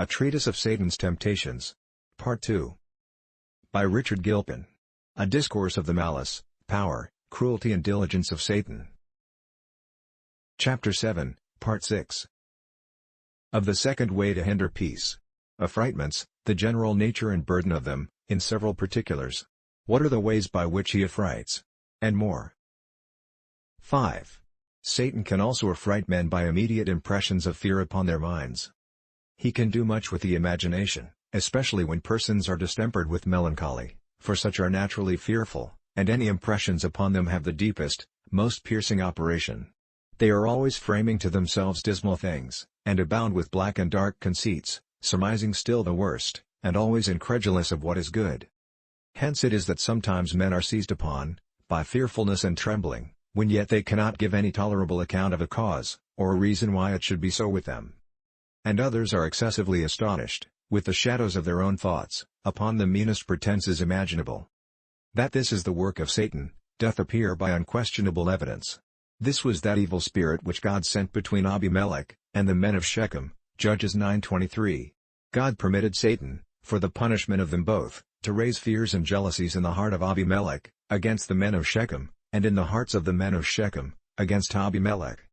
A Treatise of Satan's Temptations. Part 2. By Richard Gilpin. A Discourse of the Malice, Power, Cruelty and Diligence of Satan. Chapter 7, Part 6. Of the second way to hinder peace. Affrightments, the general nature and burden of them, in several particulars. What are the ways by which he affrights? And more. 5. Satan can also affright men by immediate impressions of fear upon their minds. He can do much with the imagination, especially when persons are distempered with melancholy, for such are naturally fearful, and any impressions upon them have the deepest, most piercing operation. They are always framing to themselves dismal things, and abound with black and dark conceits, surmising still the worst, and always incredulous of what is good. Hence it is that sometimes men are seized upon, by fearfulness and trembling, when yet they cannot give any tolerable account of a cause, or a reason why it should be so with them. And others are excessively astonished, with the shadows of their own thoughts, upon the meanest pretenses imaginable. That this is the work of Satan, doth appear by unquestionable evidence. This was that evil spirit which God sent between Abimelech, and the men of Shechem, Judges 9:23. God permitted Satan, for the punishment of them both, to raise fears and jealousies in the heart of Abimelech, against the men of Shechem, and in the hearts of the men of Shechem, against Abimelech.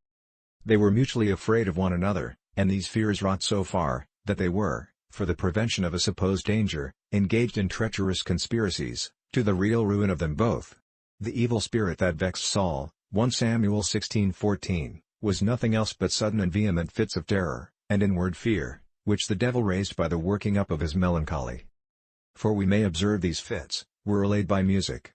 They were mutually afraid of one another, and these fears wrought so far, that they were, for the prevention of a supposed danger, engaged in treacherous conspiracies, to the real ruin of them both. The evil spirit that vexed Saul, 1 Samuel 16:14, was nothing else but sudden and vehement fits of terror, and inward fear, which the devil raised by the working up of his melancholy. For we may observe these fits, were allayed by music.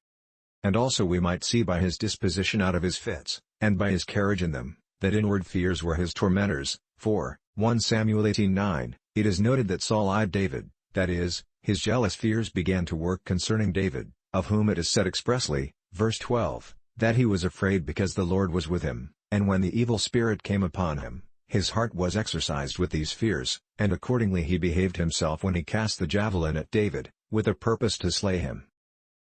And also we might see by his disposition out of his fits, and by his carriage in them, that inward fears were his tormentors. For, 1 Samuel 18:9, it is noted that Saul eyed David, that is, his jealous fears began to work concerning David, of whom it is said expressly, verse 12, that he was afraid because the Lord was with him, and when the evil spirit came upon him, his heart was exercised with these fears, and accordingly he behaved himself when he cast the javelin at David, with a purpose to slay him.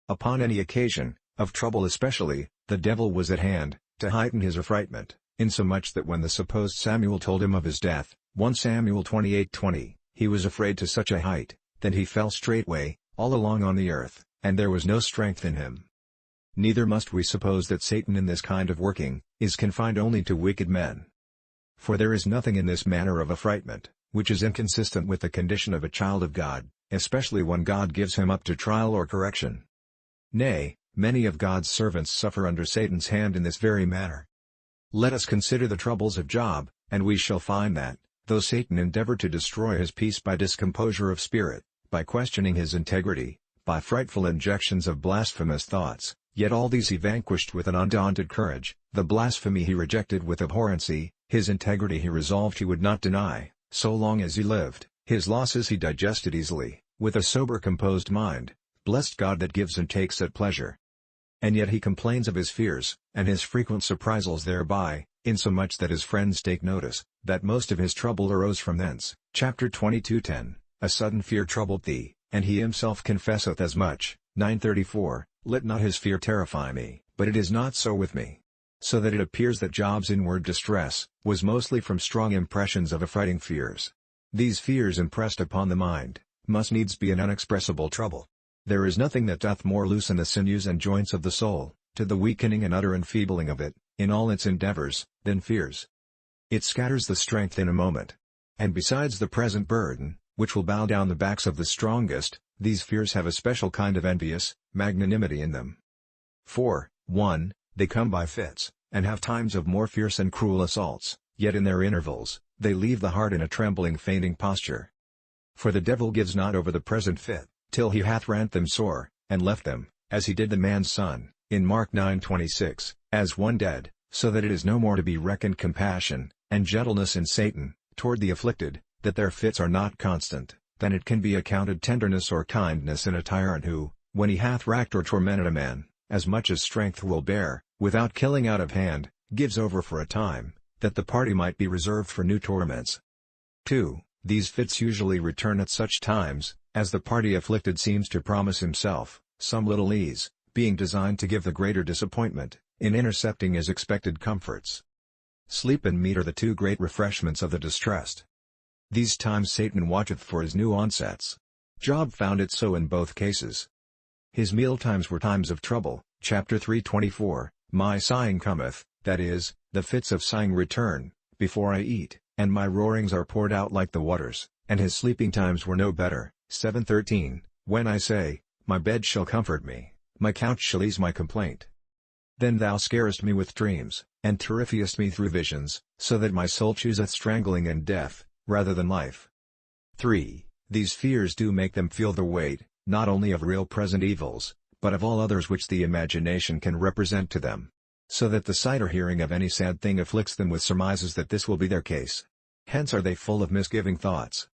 Upon any occasion, of trouble especially, the devil was at hand, to heighten his affrightment, insomuch that when the supposed Samuel told him of his death, 1 Samuel 28:20, he was afraid to such a height, that he fell straightway, all along on the earth, and there was no strength in him. Neither must we suppose that Satan in this kind of working, is confined only to wicked men. For there is nothing in this manner of affrightment, which is inconsistent with the condition of a child of God, especially when God gives him up to trial or correction. Nay, many of God's servants suffer under Satan's hand in this very manner. Let us consider the troubles of Job, and we shall find that, though Satan endeavored to destroy his peace by discomposure of spirit, by questioning his integrity, by frightful injections of blasphemous thoughts, yet all these he vanquished with an undaunted courage. The blasphemy he rejected with abhorrency, his integrity he resolved he would not deny, so long as he lived, his losses he digested easily, with a sober composed mind, blessed God that gives and takes at pleasure. And yet he complains of his fears, and his frequent surprisals thereby, insomuch that his friends take notice, that most of his trouble arose from thence. Chapter 22:10, A sudden fear troubled thee, and he himself confesseth as much. 9:34, Let not his fear terrify me, but it is not so with me. So that it appears that Job's inward distress, was mostly from strong impressions of affrighting fears. These fears impressed upon the mind, must needs be an unexpressible trouble. There is nothing that doth more loosen the sinews and joints of the soul, to the weakening and utter enfeebling of it, in all its endeavors, than fears. It scatters the strength in a moment. And besides the present burden, which will bow down the backs of the strongest, these fears have a special kind of envious magnanimity in them. For, 1. They come by fits, and have times of more fierce and cruel assaults, yet in their intervals, they leave the heart in a trembling fainting posture. For the devil gives not over the present fit, till he hath rent them sore, and left them, as he did the man's son, in Mark 9:26, as one dead, so that it is no more to be reckoned compassion, and gentleness in Satan, toward the afflicted, that their fits are not constant, than it can be accounted tenderness or kindness in a tyrant who, when he hath racked or tormented a man, as much as strength will bear, without killing out of hand, gives over for a time, that the party might be reserved for new torments. 2. These fits usually return at such times, as the party afflicted seems to promise himself some little ease, being designed to give the greater disappointment, in intercepting his expected comforts. Sleep and meat are the two great refreshments of the distressed. These times Satan watcheth for his new onsets. Job found it so in both cases. His meal times were times of trouble, chapter 3:24, my sighing cometh, that is, the fits of sighing return, before I eat, and my roarings are poured out like the waters, and his sleeping times were no better, 7:13, when I say, my bed shall comfort me, my couch shall ease my complaint. Then thou scarest me with dreams, and terrifiest me through visions, so that my soul chooseth strangling and death, rather than life. 3. These fears do make them feel the weight, not only of real present evils, but of all others which the imagination can represent to them. So that the sight or hearing of any sad thing afflicts them with surmises that this will be their case. Hence are they full of misgiving thoughts.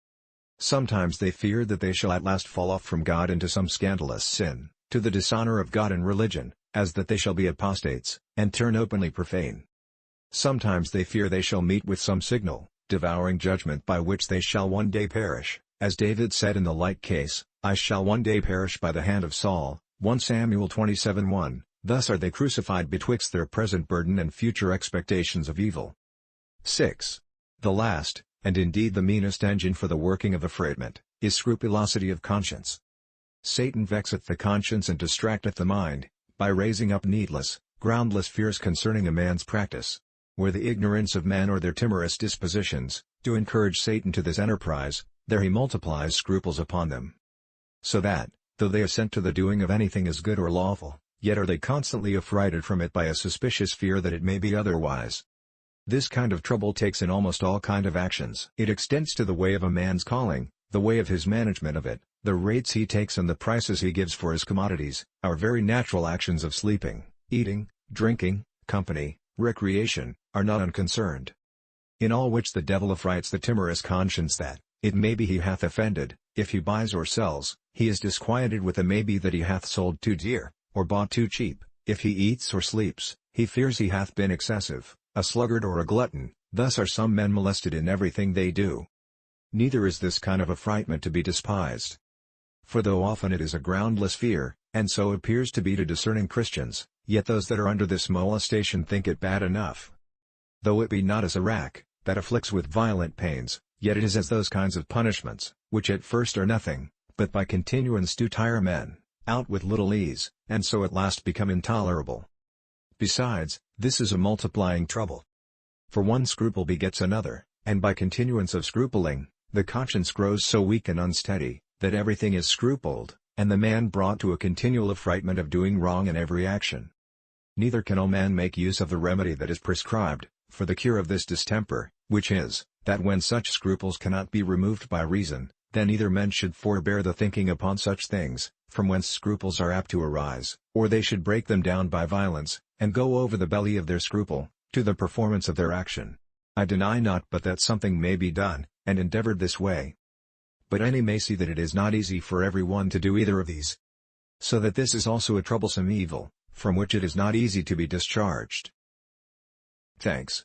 Sometimes they fear that they shall at last fall off from God into some scandalous sin, to the dishonor of God and religion, as that they shall be apostates, and turn openly profane. Sometimes they fear they shall meet with some signal, devouring judgment by which they shall one day perish, as David said in the like case, I shall one day perish by the hand of Saul, 1 Samuel 27:1. Thus are they crucified betwixt their present burden and future expectations of evil. 6. The last, and indeed the meanest engine for the working of affrightment, is scrupulosity of conscience. Satan vexeth the conscience and distracteth the mind, by raising up needless, groundless fears concerning a man's practice. Where the ignorance of men or their timorous dispositions, do encourage Satan to this enterprise, there he multiplies scruples upon them. So that, though they assent to the doing of anything as good or lawful, yet are they constantly affrighted from it by a suspicious fear that it may be otherwise. This kind of trouble takes in almost all kind of actions. It extends to the way of a man's calling, the way of his management of it, the rates he takes and the prices he gives for his commodities, our very natural actions of sleeping, eating, drinking, company, recreation, are not unconcerned. In all which the devil affrights the timorous conscience that, it may be he hath offended, if he buys or sells, he is disquieted with the may be that he hath sold too dear, or bought too cheap, if he eats or sleeps, he fears he hath been excessive, a sluggard or a glutton, thus are some men molested in everything they do. Neither is this kind of affrightment to be despised. For though often it is a groundless fear, and so appears to be to discerning Christians, yet those that are under this molestation think it bad enough. Though it be not as a rack, that afflicts with violent pains, yet it is as those kinds of punishments, which at first are nothing, but by continuance do tire men, out with little ease, and so at last become intolerable. Besides, this is a multiplying trouble. For one scruple begets another, and by continuance of scrupling, the conscience grows so weak and unsteady, that everything is scrupled, and the man brought to a continual affrightment of doing wrong in every action. Neither can a man make use of the remedy that is prescribed, for the cure of this distemper, which is, that when such scruples cannot be removed by reason, then either men should forbear the thinking upon such things, from whence scruples are apt to arise, or they should break them down by violence, and go over the belly of their scruple, to the performance of their action. I deny not but that something may be done, and endeavored this way. But any may see that it is not easy for every one to do either of these. So that this is also a troublesome evil, from which it is not easy to be discharged. Thanks.